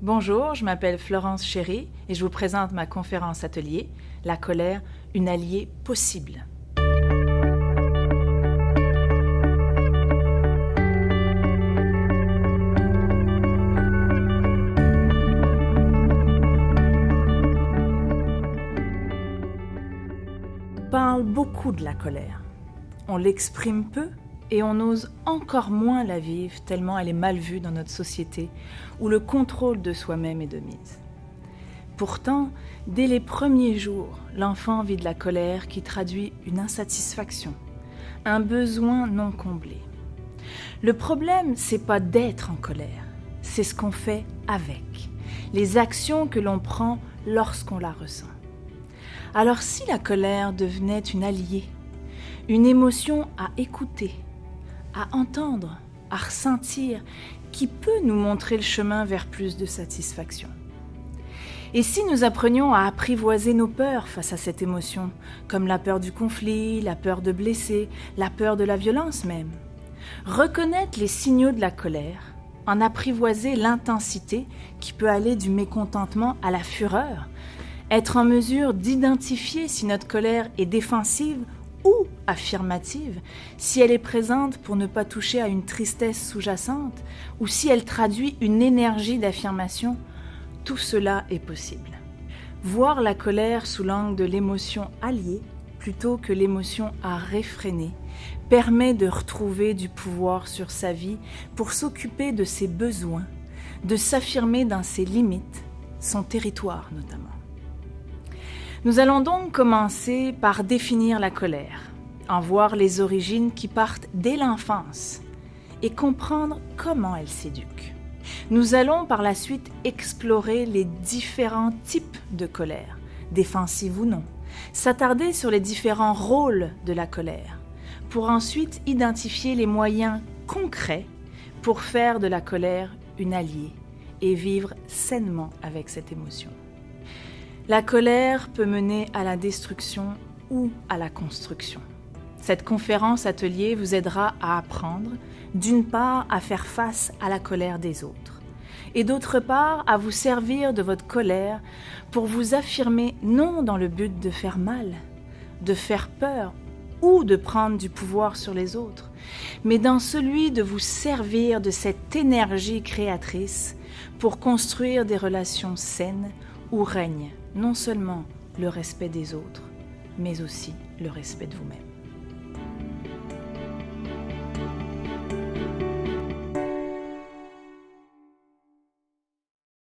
Bonjour, je m'appelle Florence Chéry et je vous présente ma conférence atelier « La colère, une alliée possible ». On parle beaucoup de la colère. On l'exprime peu et on ose encore moins la vivre tellement elle est mal vue dans notre société où le contrôle de soi-même est de mise. Pourtant, dès les premiers jours, l'enfant vit de la colère qui traduit une insatisfaction, un besoin non comblé. Le problème, c'est pas d'être en colère, c'est ce qu'on fait avec, les actions que l'on prend lorsqu'on la ressent. Alors si la colère devenait une alliée, une émotion à écouter, à entendre, à ressentir, qui peut nous montrer le chemin vers plus de satisfaction. Et si nous apprenions à apprivoiser nos peurs face à cette émotion, comme la peur du conflit, la peur de blesser, la peur de la violence même, reconnaître les signaux de la colère, en apprivoiser l'intensité qui peut aller du mécontentement à la fureur, être en mesure d'identifier si notre colère est défensive ou affirmative, si elle est présente pour ne pas toucher à une tristesse sous-jacente ou si elle traduit une énergie d'affirmation, tout cela est possible. Voir la colère sous l'angle de l'émotion alliée plutôt que l'émotion à réfréner permet de retrouver du pouvoir sur sa vie pour s'occuper de ses besoins, de s'affirmer dans ses limites, son territoire notamment. Nous allons donc commencer par définir la colère, en voir les origines qui partent dès l'enfance et comprendre comment elle s'éduque. Nous allons par la suite explorer les différents types de colère, défensive ou non, s'attarder sur les différents rôles de la colère, pour ensuite identifier les moyens concrets pour faire de la colère une alliée et vivre sainement avec cette émotion. La colère peut mener à la destruction ou à la construction. Cette conférence atelier vous aidera à apprendre, d'une part, à faire face à la colère des autres, et d'autre part, à vous servir de votre colère pour vous affirmer non dans le but de faire mal, de faire peur ou de prendre du pouvoir sur les autres, mais dans celui de vous servir de cette énergie créatrice pour construire des relations saines où règne non seulement le respect des autres, mais aussi le respect de vous-même.